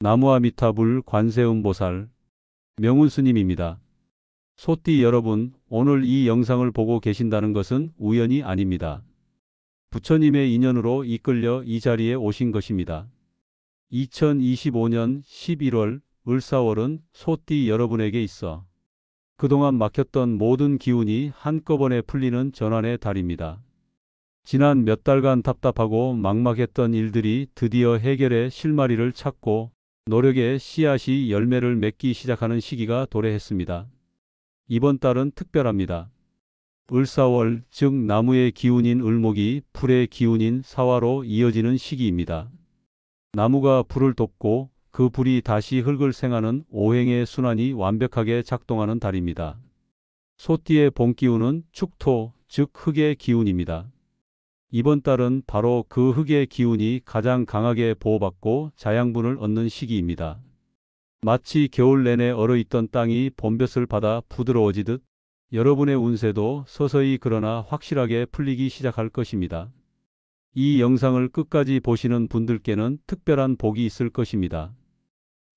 나무아미타불 관세음보살 명운스님입니다. 소띠 여러분, 오늘 이 영상을 보고 계신다는 것은 우연이 아닙니다. 부처님의 인연으로 이끌려 이 자리에 오신 것입니다. 2025년 11월 을사월은 소띠 여러분에게 있어 그동안 막혔던 모든 기운이 한꺼번에 풀리는 전환의 달입니다. 지난 몇 달간 답답하고 막막했던 일들이 드디어 해결의 실마리를 찾고 노력의 씨앗이 열매를 맺기 시작하는 시기가 도래했습니다. 이번 달은 특별합니다. 을사월, 즉 나무의 기운인 을목이 풀의 기운인 사화로 이어지는 시기입니다. 나무가 불을 돋고 그 불이 다시 흙을 생하는 오행의 순환이 완벽하게 작동하는 달입니다. 소띠의 본 기운은 축토, 즉 흙의 기운입니다. 이번 달은 바로 그 흙의 기운이 가장 강하게 보호받고 자양분을 얻는 시기입니다. 마치 겨울 내내 얼어있던 땅이 봄볕을 받아 부드러워지듯 여러분의 운세도 서서히 그러나 확실하게 풀리기 시작할 것입니다. 이 영상을 끝까지 보시는 분들께는 특별한 복이 있을 것입니다.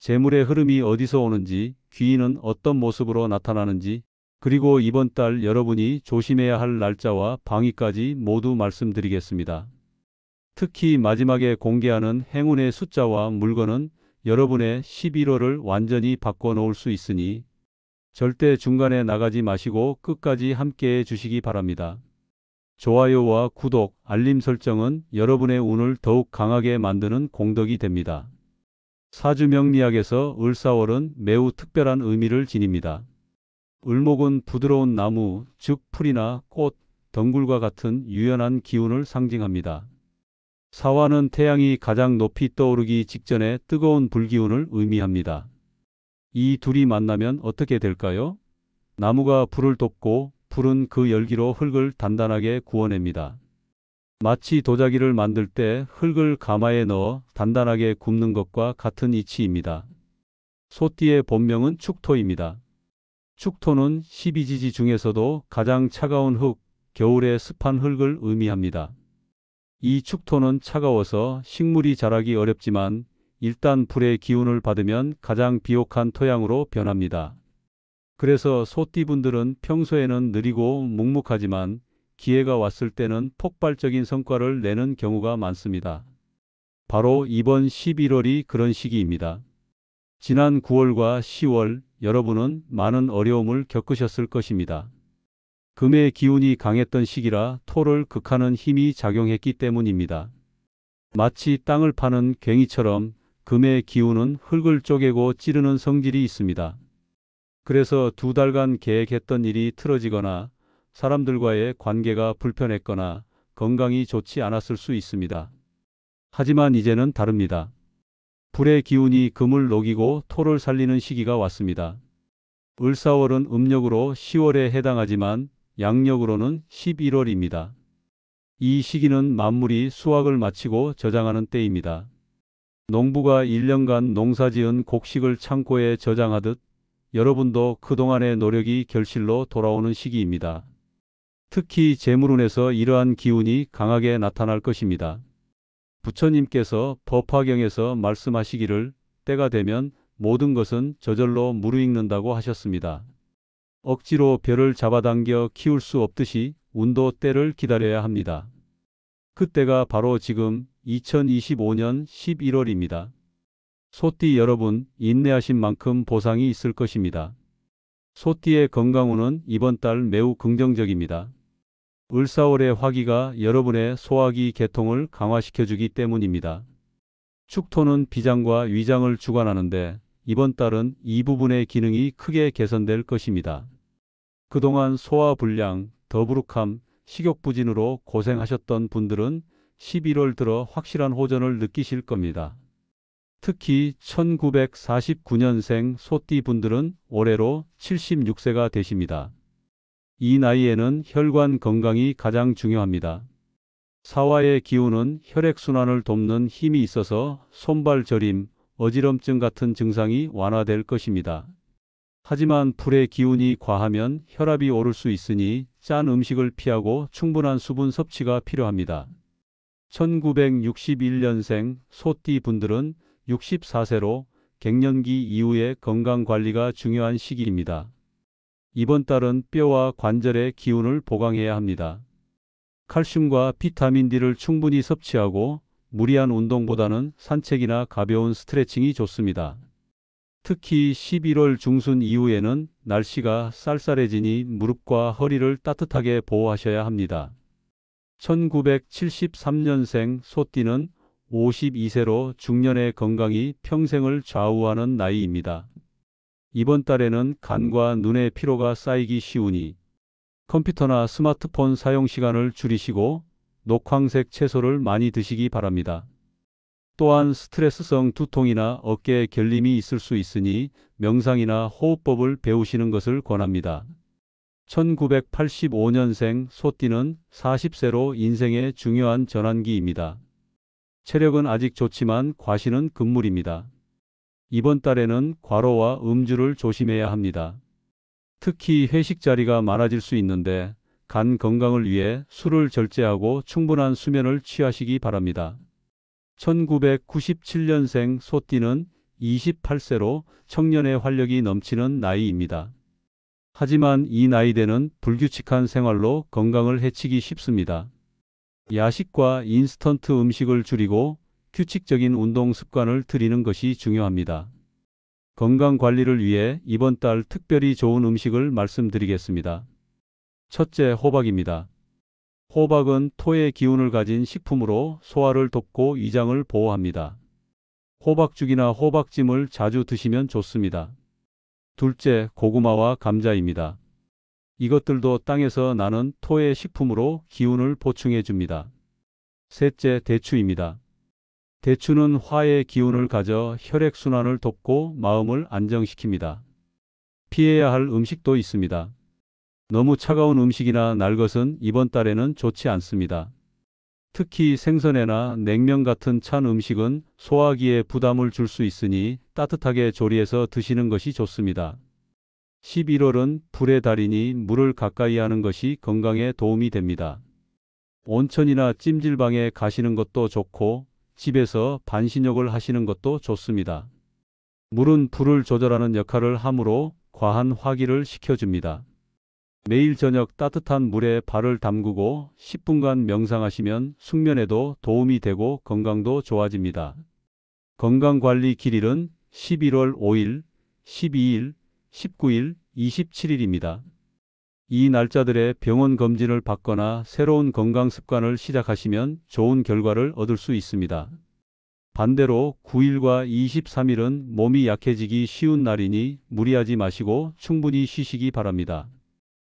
재물의 흐름이 어디서 오는지, 귀인은 어떤 모습으로 나타나는지, 그리고 이번 달 여러분이 조심해야 할 날짜와 방위까지 모두 말씀드리겠습니다. 특히 마지막에 공개하는 행운의 숫자와 물건은 여러분의 11월을 완전히 바꿔놓을 수 있으니 절대 중간에 나가지 마시고 끝까지 함께해 주시기 바랍니다. 좋아요와 구독, 알림 설정은 여러분의 운을 더욱 강하게 만드는 공덕이 됩니다. 사주명리학에서 을사월은 매우 특별한 의미를 지닙니다. 을목은 부드러운 나무, 즉 풀이나 꽃, 덩굴과 같은 유연한 기운을 상징합니다. 사화는 태양이 가장 높이 떠오르기 직전에 뜨거운 불기운을 의미합니다. 이 둘이 만나면 어떻게 될까요? 나무가 불을 돋고 불은 그 열기로 흙을 단단하게 구워냅니다. 마치 도자기를 만들 때 흙을 가마에 넣어 단단하게 굽는 것과 같은 이치입니다. 소띠의 본명은 축토입니다. 축토는 12지지 중에서도 가장 차가운 흙, 겨울의 습한 흙을 의미합니다. 이 축토는 차가워서 식물이 자라기 어렵지만 일단 불의 기운을 받으면 가장 비옥한 토양으로 변합니다. 그래서 소띠분들은 평소에는 느리고 묵묵하지만 기회가 왔을 때는 폭발적인 성과를 내는 경우가 많습니다. 바로 이번 11월이 그런 시기입니다. 지난 9월과 10월 여러분은 많은 어려움을 겪으셨을 것입니다. 금의 기운이 강했던 시기라 토를 극하는 힘이 작용했기 때문입니다. 마치 땅을 파는 괭이처럼 금의 기운은 흙을 쪼개고 찌르는 성질이 있습니다. 그래서 2달간 계획했던 일이 틀어지거나 사람들과의 관계가 불편했거나 건강이 좋지 않았을 수 있습니다. 하지만 이제는 다릅니다. 불의 기운이 금을 녹이고 토를 살리는 시기가 왔습니다. 을사월은 음력으로 10월에 해당하지만 양력으로는 11월입니다. 이 시기는 만물이 수확을 마치고 저장하는 때입니다. 농부가 1년간 농사지은 곡식을 창고에 저장하듯 여러분도 그동안의 노력이 결실로 돌아오는 시기입니다. 특히 재물운에서 이러한 기운이 강하게 나타날 것입니다. 부처님께서 법화경에서 말씀하시기를 때가 되면 모든 것은 저절로 무르익는다고 하셨습니다. 억지로 벼를 잡아당겨 키울 수 없듯이 운도 때를 기다려야 합니다. 그때가 바로 지금 2025년 11월입니다. 소띠 여러분, 인내하신 만큼 보상이 있을 것입니다. 소띠의 건강운은 이번 달 매우 긍정적입니다. 을사월의 화기가 여러분의 소화기 계통을 강화시켜주기 때문입니다. 축토는 비장과 위장을 주관하는데 이번 달은 이 부분의 기능이 크게 개선될 것입니다. 그동안 소화불량, 더부룩함, 식욕부진으로 고생하셨던 분들은 11월 들어 확실한 호전을 느끼실 겁니다. 특히 1949년생 소띠 분들은 올해로 76세가 되십니다. 이 나이에는 혈관 건강이 가장 중요합니다. 사화의 기운은 혈액순환을 돕는 힘이 있어서 손발 저림, 어지럼증 같은 증상이 완화될 것입니다. 하지만 불의 기운이 과하면 혈압이 오를 수 있으니 짠 음식을 피하고 충분한 수분 섭취가 필요합니다. 1961년생 소띠 분들은 64세로 갱년기 이후의 건강 관리가 중요한 시기입니다. 이번 달은 뼈와 관절의 기운을 보강해야 합니다. 칼슘과 비타민 D를 충분히 섭취하고 무리한 운동보다는 산책이나 가벼운 스트레칭이 좋습니다. 특히 11월 중순 이후에는 날씨가 쌀쌀해지니 무릎과 허리를 따뜻하게 보호하셔야 합니다. 1973년생 소띠는 52세로 중년의 건강이 평생을 좌우하는 나이입니다. 이번 달에는 간과 눈의 피로가 쌓이기 쉬우니 컴퓨터나 스마트폰 사용 시간을 줄이시고 녹황색 채소를 많이 드시기 바랍니다. 또한 스트레스성 두통이나 어깨에 결림이 있을 수 있으니 명상이나 호흡법을 배우시는 것을 권합니다. 1985년생 소띠는 40세로 인생의 중요한 전환기입니다. 체력은 아직 좋지만 과시는 금물입니다. 이번 달에는 과로와 음주를 조심해야 합니다. 특히 회식 자리가 많아질 수 있는데 간 건강을 위해 술을 절제하고 충분한 수면을 취하시기 바랍니다. 1997년생 소띠는 28세로 청년의 활력이 넘치는 나이입니다. 하지만 이 나이대는 불규칙한 생활로 건강을 해치기 쉽습니다. 야식과 인스턴트 음식을 줄이고 규칙적인 운동 습관을 들이는 것이 중요합니다. 건강 관리를 위해 이번 달 특별히 좋은 음식을 말씀드리겠습니다. 첫째, 호박입니다. 호박은 토의 기운을 가진 식품으로 소화를 돕고 위장을 보호합니다. 호박죽이나 호박찜을 자주 드시면 좋습니다. 둘째, 고구마와 감자입니다. 이것들도 땅에서 나는 토의 식품으로 기운을 보충해 줍니다. 셋째, 대추입니다. 대추는 화의 기운을 가져 혈액순환을 돕고 마음을 안정시킵니다. 피해야 할 음식도 있습니다. 너무 차가운 음식이나 날 것은 이번 달에는 좋지 않습니다. 특히 생선회나 냉면 같은 찬 음식은 소화기에 부담을 줄 수 있으니 따뜻하게 조리해서 드시는 것이 좋습니다. 11월은 불의 달이니 물을 가까이 하는 것이 건강에 도움이 됩니다. 온천이나 찜질방에 가시는 것도 좋고 집에서 반신욕을 하시는 것도 좋습니다. 물은 불을 조절하는 역할을 하므로 과한 화기를 식혀줍니다. 매일 저녁 따뜻한 물에 발을 담그고 10분간 명상하시면 숙면에도 도움이 되고 건강도 좋아집니다. 건강관리 길일은 11월 5일, 12일, 19일, 27일입니다. 이 날짜들의 병원 검진을 받거나 새로운 건강 습관을 시작하시면 좋은 결과를 얻을 수 있습니다. 반대로 9일과 23일은 몸이 약해지기 쉬운 날이니 무리하지 마시고 충분히 쉬시기 바랍니다.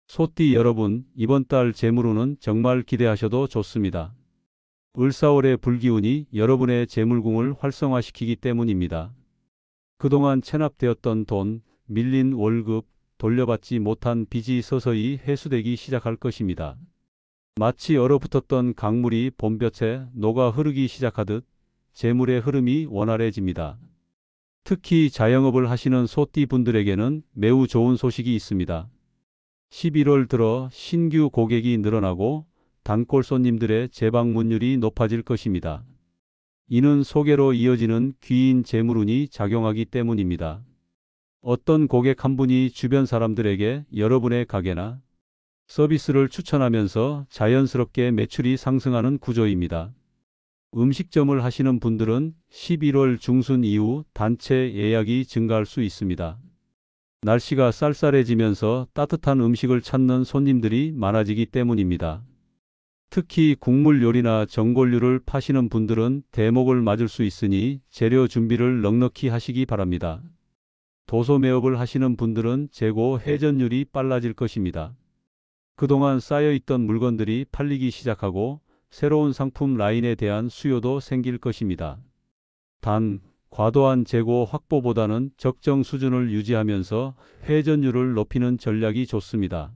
소띠 여러분, 이번 달 재물운은 정말 기대하셔도 좋습니다. 을사월의 불기운이 여러분의 재물궁을 활성화시키기 때문입니다. 그동안 체납되었던 돈, 밀린 월급, 돌려받지 못한 빚이 서서히 회수되기 시작할 것입니다. 마치 얼어붙었던 강물이 봄볕에 녹아 흐르기 시작하듯 재물의 흐름이 원활해집니다. 특히 자영업을 하시는 소띠 분들에게는 매우 좋은 소식이 있습니다. 11월 들어 신규 고객이 늘어나고 단골 손님들의 재방문율이 높아질 것입니다. 이는 소개로 이어지는 귀인 재물운이 작용하기 때문입니다. 어떤 고객 한 분이 주변 사람들에게 여러분의 가게나 서비스를 추천하면서 자연스럽게 매출이 상승하는 구조입니다. 음식점을 하시는 분들은 11월 중순 이후 단체 예약이 증가할 수 있습니다. 날씨가 쌀쌀해지면서 따뜻한 음식을 찾는 손님들이 많아지기 때문입니다. 특히 국물 요리나 전골류를 파시는 분들은 대목을 맞을 수 있으니 재료 준비를 넉넉히 하시기 바랍니다. 도소매업을 하시는 분들은 재고 회전율이 빨라질 것입니다. 그동안 쌓여있던 물건들이 팔리기 시작하고 새로운 상품 라인에 대한 수요도 생길 것입니다. 단, 과도한 재고 확보보다는 적정 수준을 유지하면서 회전율을 높이는 전략이 좋습니다.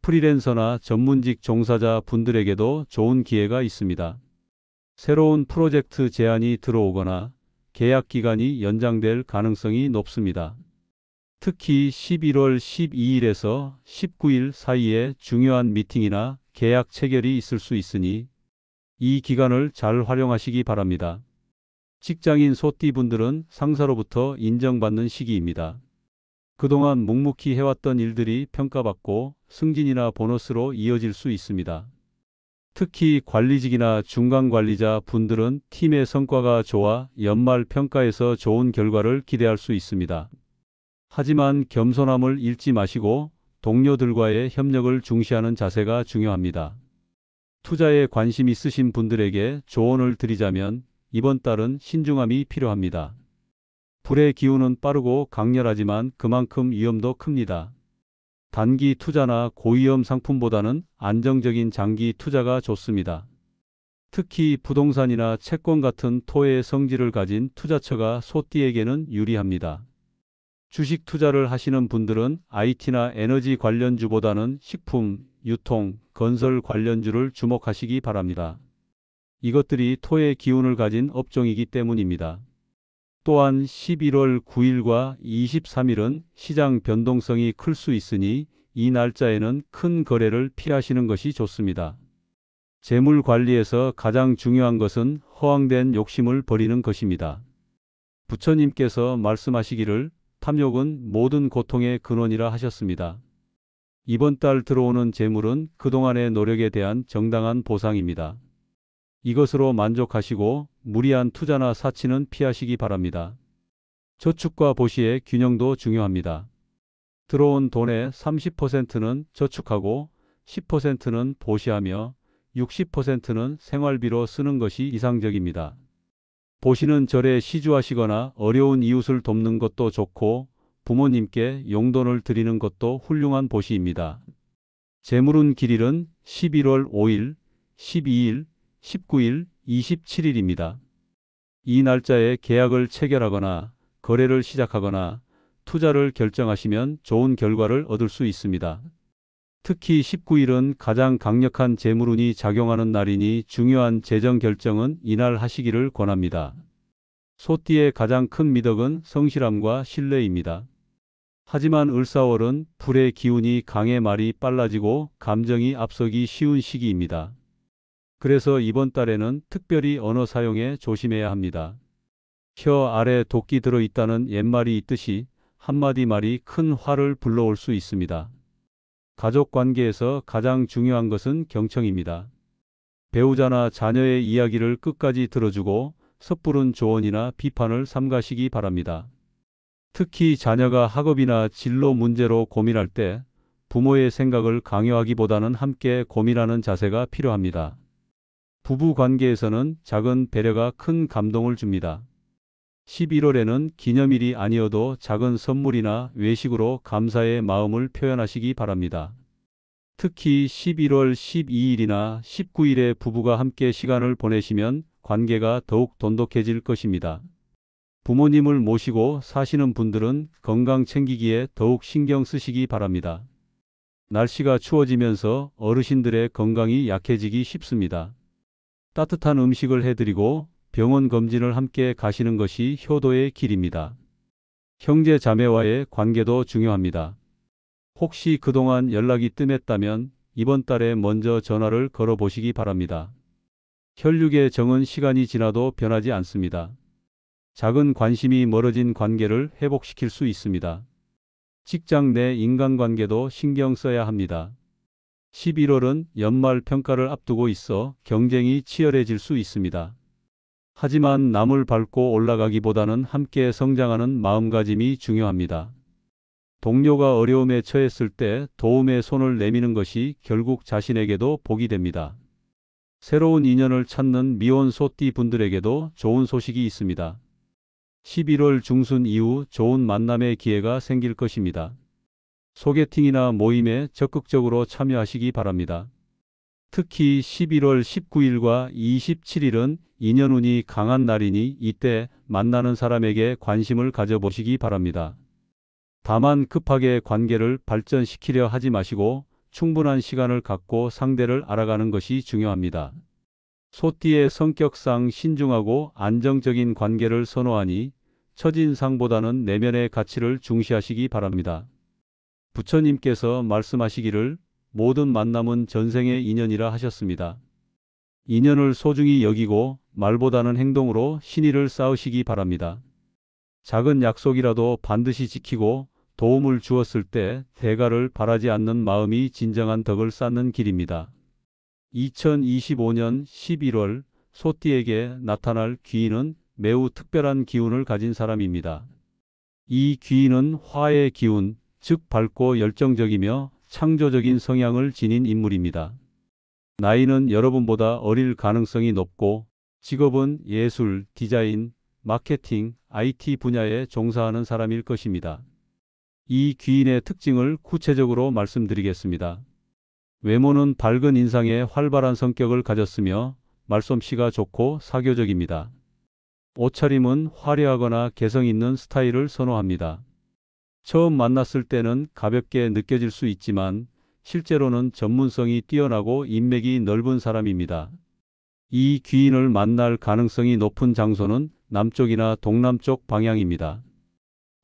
프리랜서나 전문직 종사자 분들에게도 좋은 기회가 있습니다. 새로운 프로젝트 제안이 들어오거나 계약 기간이 연장될 가능성이 높습니다. 특히 11월 12일에서 19일 사이에 중요한 미팅이나 계약 체결이 있을 수 있으니 이 기간을 잘 활용하시기 바랍니다. 직장인 소띠분들은 상사로부터 인정받는 시기입니다. 그동안 묵묵히 해왔던 일들이 평가받고 승진이나 보너스로 이어질 수 있습니다. 특히 관리직이나 중간관리자 분들은 팀의 성과가 좋아 연말 평가에서 좋은 결과를 기대할 수 있습니다. 하지만 겸손함을 잃지 마시고 동료들과의 협력을 중시하는 자세가 중요합니다. 투자에 관심 있으신 분들에게 조언을 드리자면 이번 달은 신중함이 필요합니다. 불의 기운은 빠르고 강렬하지만 그만큼 위험도 큽니다. 단기 투자나 고위험 상품보다는 안정적인 장기 투자가 좋습니다. 특히 부동산이나 채권 같은 토의 성질을 가진 투자처가 소띠에게는 유리합니다. 주식 투자를 하시는 분들은 IT나 에너지 관련주보다는 식품, 유통, 건설 관련주를 주목하시기 바랍니다. 이것들이 토의 기운을 가진 업종이기 때문입니다. 또한 11월 9일과 23일은 시장 변동성이 클 수 있으니 이 날짜에는 큰 거래를 피하시는 것이 좋습니다. 재물 관리에서 가장 중요한 것은 허황된 욕심을 버리는 것입니다. 부처님께서 말씀하시기를 탐욕은 모든 고통의 근원이라 하셨습니다. 이번 달 들어오는 재물은 그동안의 노력에 대한 정당한 보상입니다. 이것으로 만족하시고 무리한 투자나 사치는 피하시기 바랍니다. 저축과 보시의 균형도 중요합니다. 들어온 돈의 30%는 저축하고 10%는 보시하며 60%는 생활비로 쓰는 것이 이상적입니다. 보시는 절에 시주하시거나 어려운 이웃을 돕는 것도 좋고 부모님께 용돈을 드리는 것도 훌륭한 보시입니다. 재물운 길일은 11월 5일, 12일, 19일, 27일입니다. 이 날짜에 계약을 체결하거나 거래를 시작하거나 투자를 결정하시면 좋은 결과를 얻을 수 있습니다. 특히 19일은 가장 강력한 재물운이 작용하는 날이니 중요한 재정 결정은 이날 하시기를 권합니다. 소띠의 가장 큰 미덕은 성실함과 신뢰입니다. 하지만 을사월은 불의 기운이 강해 말이 빨라지고 감정이 앞서기 쉬운 시기입니다. 그래서 이번 달에는 특별히 언어 사용에 조심해야 합니다. 혀 아래 도끼 들어있다는 옛말이 있듯이 한마디 말이 큰 화를 불러올 수 있습니다. 가족 관계에서 가장 중요한 것은 경청입니다. 배우자나 자녀의 이야기를 끝까지 들어주고 섣부른 조언이나 비판을 삼가시기 바랍니다. 특히 자녀가 학업이나 진로 문제로 고민할 때 부모의 생각을 강요하기보다는 함께 고민하는 자세가 필요합니다. 부부 관계에서는 작은 배려가 큰 감동을 줍니다. 11월에는 기념일이 아니어도 작은 선물이나 외식으로 감사의 마음을 표현하시기 바랍니다. 특히 11월 12일이나 19일에 부부가 함께 시간을 보내시면 관계가 더욱 돈독해질 것입니다. 부모님을 모시고 사시는 분들은 건강 챙기기에 더욱 신경 쓰시기 바랍니다. 날씨가 추워지면서 어르신들의 건강이 약해지기 쉽습니다. 따뜻한 음식을 해드리고 병원 검진을 함께 가시는 것이 효도의 길입니다. 형제 자매와의 관계도 중요합니다. 혹시 그동안 연락이 뜸했다면 이번 달에 먼저 전화를 걸어보시기 바랍니다. 혈육의 정은 시간이 지나도 변하지 않습니다. 작은 관심이 멀어진 관계를 회복시킬 수 있습니다. 직장 내 인간관계도 신경 써야 합니다. 11월은 연말 평가를 앞두고 있어 경쟁이 치열해질 수 있습니다. 하지만 남을 밟고 올라가기보다는 함께 성장하는 마음가짐이 중요합니다. 동료가 어려움에 처했을 때 도움의 손을 내미는 것이 결국 자신에게도 복이 됩니다. 새로운 인연을 찾는 미혼 소띠 분들에게도 좋은 소식이 있습니다. 11월 중순 이후 좋은 만남의 기회가 생길 것입니다. 소개팅이나 모임에 적극적으로 참여하시기 바랍니다. 특히 11월 19일과 27일은 인연운이 강한 날이니 이때 만나는 사람에게 관심을 가져보시기 바랍니다. 다만 급하게 관계를 발전시키려 하지 마시고 충분한 시간을 갖고 상대를 알아가는 것이 중요합니다. 소띠의 성격상 신중하고 안정적인 관계를 선호하니 첫인상보다는 내면의 가치를 중시하시기 바랍니다. 부처님께서 말씀하시기를 모든 만남은 전생의 인연이라 하셨습니다. 인연을 소중히 여기고 말보다는 행동으로 신의를 쌓으시기 바랍니다. 작은 약속이라도 반드시 지키고 도움을 주었을 때 대가를 바라지 않는 마음이 진정한 덕을 쌓는 길입니다. 2025년 11월 소띠에게 나타날 귀인은 매우 특별한 기운을 가진 사람입니다. 이 귀인은 화의 기운, 즉 밝고 열정적이며 창조적인 성향을 지닌 인물입니다. 나이는 여러분보다 어릴 가능성이 높고 직업은 예술, 디자인, 마케팅, IT 분야에 종사하는 사람일 것입니다. 이 귀인의 특징을 구체적으로 말씀드리겠습니다. 외모는 밝은 인상에 활발한 성격을 가졌으며 말솜씨가 좋고 사교적입니다. 옷차림은 화려하거나 개성 있는 스타일을 선호합니다. 처음 만났을 때는 가볍게 느껴질 수 있지만 실제로는 전문성이 뛰어나고 인맥이 넓은 사람입니다. 이 귀인을 만날 가능성이 높은 장소는 남쪽이나 동남쪽 방향입니다.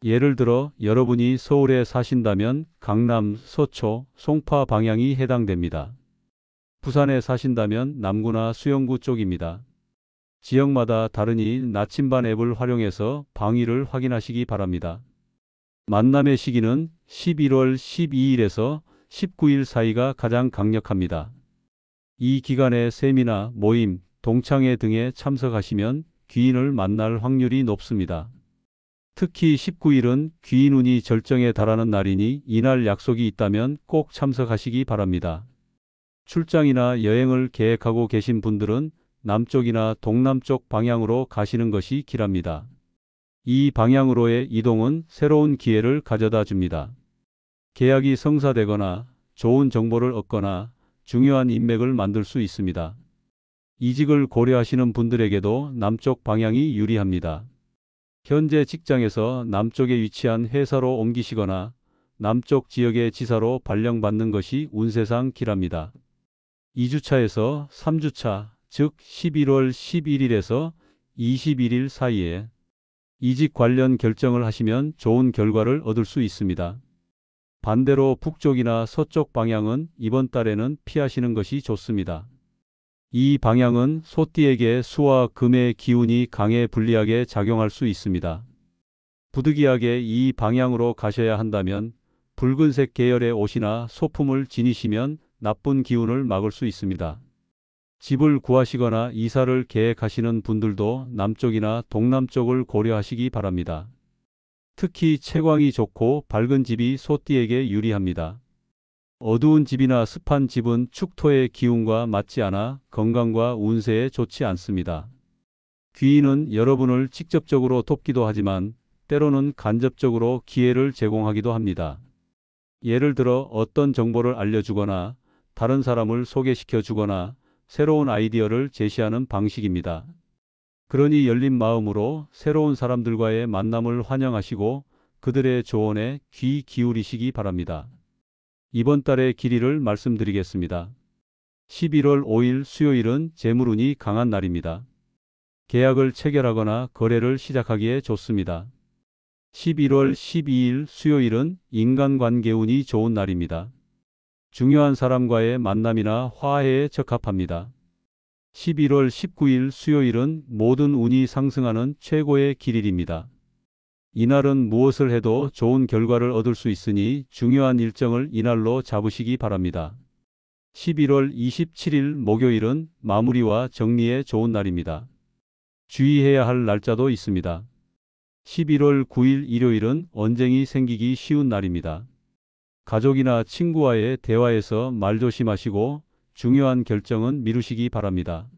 예를 들어 여러분이 서울에 사신다면 강남, 서초, 송파 방향이 해당됩니다. 부산에 사신다면 남구나 수영구 쪽입니다. 지역마다 다르니 나침반 앱을 활용해서 방위를 확인하시기 바랍니다. 만남의 시기는 11월 12일에서 19일 사이가 가장 강력합니다. 이 기간에 세미나, 모임, 동창회 등에 참석하시면 귀인을 만날 확률이 높습니다. 특히 19일은 귀인운이 절정에 달하는 날이니 이날 약속이 있다면 꼭 참석하시기 바랍니다. 출장이나 여행을 계획하고 계신 분들은 남쪽이나 동남쪽 방향으로 가시는 것이 길합니다. 이 방향으로의 이동은 새로운 기회를 가져다 줍니다. 계약이 성사되거나 좋은 정보를 얻거나 중요한 인맥을 만들 수 있습니다. 이직을 고려하시는 분들에게도 남쪽 방향이 유리합니다. 현재 직장에서 남쪽에 위치한 회사로 옮기시거나 남쪽 지역의 지사로 발령받는 것이 운세상 길합니다. 2주차에서 3주차, 즉 11월 11일에서 21일 사이에 이직 관련 결정을 하시면 좋은 결과를 얻을 수 있습니다. 반대로 북쪽이나 서쪽 방향은 이번 달에는 피하시는 것이 좋습니다. 이 방향은 소띠에게 수와 금의 기운이 강해 불리하게 작용할 수 있습니다. 부득이하게 이 방향으로 가셔야 한다면 붉은색 계열의 옷이나 소품을 지니시면 나쁜 기운을 막을 수 있습니다. 집을 구하시거나 이사를 계획하시는 분들도 남쪽이나 동남쪽을 고려하시기 바랍니다. 특히 채광이 좋고 밝은 집이 소띠에게 유리합니다. 어두운 집이나 습한 집은 축토의 기운과 맞지 않아 건강과 운세에 좋지 않습니다. 귀인은 여러분을 직접적으로 돕기도 하지만 때로는 간접적으로 기회를 제공하기도 합니다. 예를 들어 어떤 정보를 알려주거나 다른 사람을 소개시켜 주거나 새로운 아이디어를 제시하는 방식입니다. 그러니 열린 마음으로 새로운 사람들과의 만남을 환영하시고 그들의 조언에 귀 기울이시기 바랍니다. 이번 달의 길이를 말씀드리겠습니다. 11월 5일 수요일은 재물운이 강한 날입니다. 계약을 체결하거나 거래를 시작하기에 좋습니다. 11월 12일 수요일은 인간관계운이 좋은 날입니다. 중요한 사람과의 만남이나 화해에 적합합니다. 11월 19일 수요일은 모든 운이 상승하는 최고의 길일입니다. 이날은 무엇을 해도 좋은 결과를 얻을 수 있으니 중요한 일정을 이날로 잡으시기 바랍니다. 11월 27일 목요일은 마무리와 정리에 좋은 날입니다. 주의해야 할 날짜도 있습니다. 11월 9일 일요일은 언쟁이 생기기 쉬운 날입니다. 가족이나 친구와의 대화에서 말조심하시고 중요한 결정은 미루시기 바랍니다.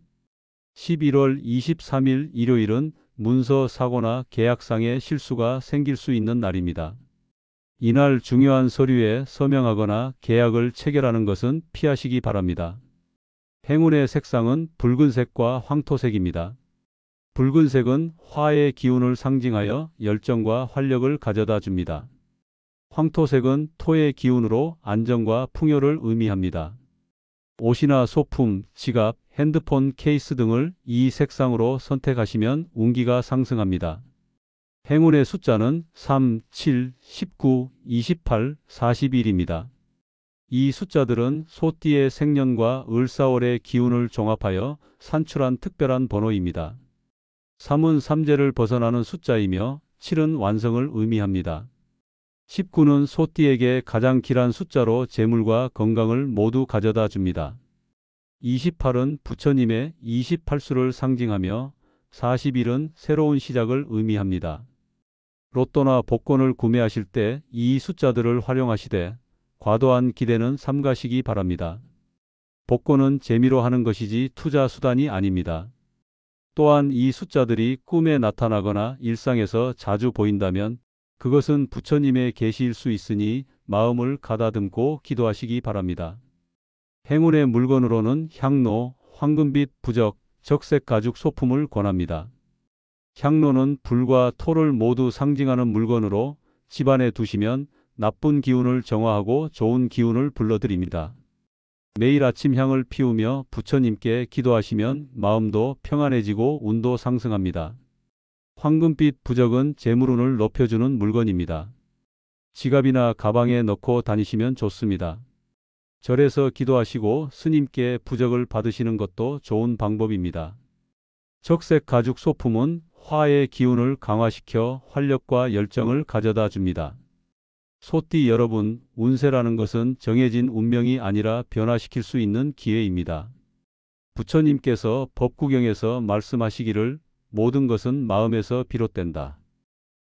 11월 23일 일요일은 문서 사고나 계약상의 실수가 생길 수 있는 날입니다. 이날 중요한 서류에 서명하거나 계약을 체결하는 것은 피하시기 바랍니다. 행운의 색상은 붉은색과 황토색입니다. 붉은색은 화의 기운을 상징하여 열정과 활력을 가져다 줍니다. 황토색은 토의 기운으로 안정과 풍요를 의미합니다. 옷이나 소품, 지갑, 핸드폰 케이스 등을 이 색상으로 선택하시면 운기가 상승합니다. 행운의 숫자는 3, 7, 19, 28, 41입니다. 이 숫자들은 소띠의 생년과 을사월의 기운을 종합하여 산출한 특별한 번호입니다. 3은 삼재를 벗어나는 숫자이며 7은 완성을 의미합니다. 19는 소띠에게 가장 길한 숫자로 재물과 건강을 모두 가져다 줍니다. 28은 부처님의 28수를 상징하며 41은 새로운 시작을 의미합니다. 로또나 복권을 구매하실 때 이 숫자들을 활용하시되 과도한 기대는 삼가시기 바랍니다. 복권은 재미로 하는 것이지 투자 수단이 아닙니다. 또한 이 숫자들이 꿈에 나타나거나 일상에서 자주 보인다면 그것은 부처님의 계시일 수 있으니 마음을 가다듬고 기도하시기 바랍니다. 행운의 물건으로는 향로, 황금빛 부적, 적색 가죽 소품을 권합니다. 향로는 불과 토를 모두 상징하는 물건으로 집안에 두시면 나쁜 기운을 정화하고 좋은 기운을 불러들입니다. 매일 아침 향을 피우며 부처님께 기도하시면 마음도 평안해지고 운도 상승합니다. 황금빛 부적은 재물운을 높여주는 물건입니다. 지갑이나 가방에 넣고 다니시면 좋습니다. 절에서 기도하시고 스님께 부적을 받으시는 것도 좋은 방법입니다. 적색 가죽 소품은 화의 기운을 강화시켜 활력과 열정을 가져다 줍니다. 소띠 여러분, 운세라는 것은 정해진 운명이 아니라 변화시킬 수 있는 기회입니다. 부처님께서 법구경에서 말씀하시기를 모든 것은 마음에서 비롯된다.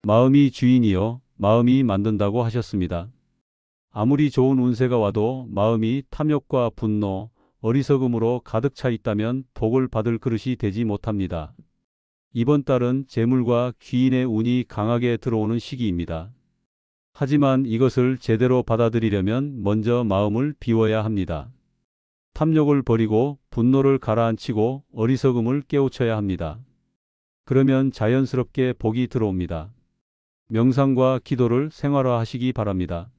마음이 주인이요, 마음이 만든다고 하셨습니다. 아무리 좋은 운세가 와도 마음이 탐욕과 분노, 어리석음으로 가득 차 있다면 복을 받을 그릇이 되지 못합니다. 이번 달은 재물과 귀인의 운이 강하게 들어오는 시기입니다. 하지만 이것을 제대로 받아들이려면 먼저 마음을 비워야 합니다. 탐욕을 버리고 분노를 가라앉히고 어리석음을 깨우쳐야 합니다. 그러면 자연스럽게 복이 들어옵니다. 명상과 기도를 생활화하시기 바랍니다.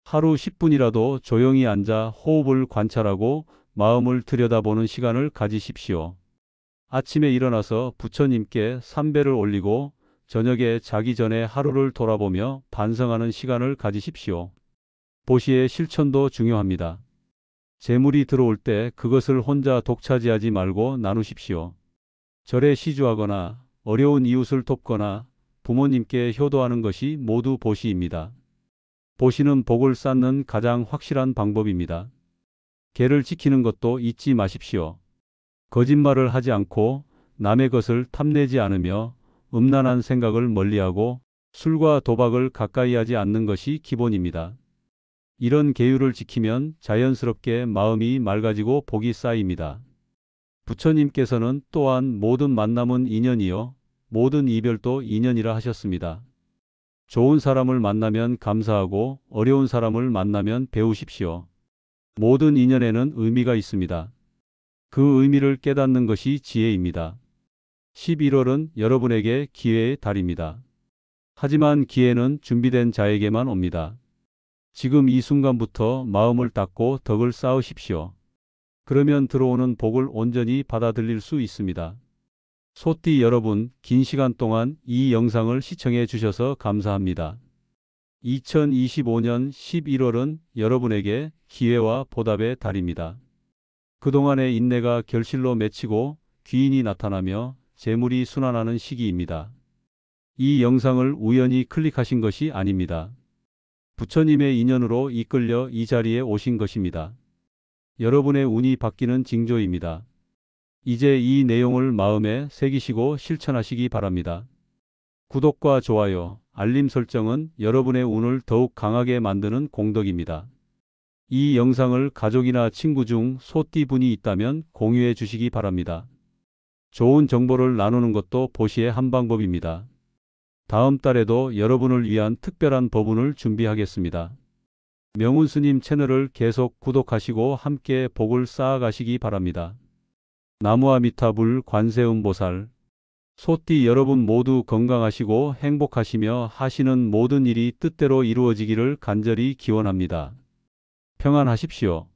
하루 10분이라도 조용히 앉아 호흡을 관찰하고 마음을 들여다보는 시간을 가지십시오. 아침에 일어나서 부처님께 삼배를 올리고 저녁에 자기 전에 하루를 돌아보며 반성하는 시간을 가지십시오. 보시의 실천도 중요합니다. 재물이 들어올 때 그것을 혼자 독차지하지 말고 나누십시오. 절에 시주하거나 어려운 이웃을 돕거나 부모님께 효도하는 것이 모두 보시입니다. 보시는 복을 쌓는 가장 확실한 방법입니다. 계를 지키는 것도 잊지 마십시오. 거짓말을 하지 않고 남의 것을 탐내지 않으며 음란한 생각을 멀리하고 술과 도박을 가까이 하지 않는 것이 기본입니다. 이런 계율을 지키면 자연스럽게 마음이 맑아지고 복이 쌓입니다. 부처님께서는 또한 모든 만남은 인연이요 모든 이별도 인연이라 하셨습니다. 좋은 사람을 만나면 감사하고 어려운 사람을 만나면 배우십시오. 모든 인연에는 의미가 있습니다. 그 의미를 깨닫는 것이 지혜입니다. 11월은 여러분에게 기회의 달입니다. 하지만 기회는 준비된 자에게만 옵니다. 지금 이 순간부터 마음을 닫고 덕을 쌓으십시오. 그러면 들어오는 복을 온전히 받아들일 수 있습니다. 소띠 여러분, 긴 시간 동안 이 영상을 시청해 주셔서 감사합니다. 2025년 11월은 여러분에게 기회와 보답의 달입니다. 그동안의 인내가 결실로 맺히고 귀인이 나타나며 재물이 순환하는 시기입니다. 이 영상을 우연히 클릭하신 것이 아닙니다. 부처님의 인연으로 이끌려 이 자리에 오신 것입니다. 여러분의 운이 바뀌는 징조입니다. 이제 이 내용을 마음에 새기시고 실천하시기 바랍니다. 구독과 좋아요, 알림 설정은 여러분의 운을 더욱 강하게 만드는 공덕입니다. 이 영상을 가족이나 친구 중 소띠분이 있다면 공유해 주시기 바랍니다. 좋은 정보를 나누는 것도 보시의 한 방법입니다. 다음 달에도 여러분을 위한 특별한 법운을 준비하겠습니다. 명운스님 채널을 계속 구독하시고 함께 복을 쌓아가시기 바랍니다. 나무아미타불 관세음보살. 소띠 여러분 모두 건강하시고 행복하시며 하시는 모든 일이 뜻대로 이루어지기를 간절히 기원합니다. 평안하십시오.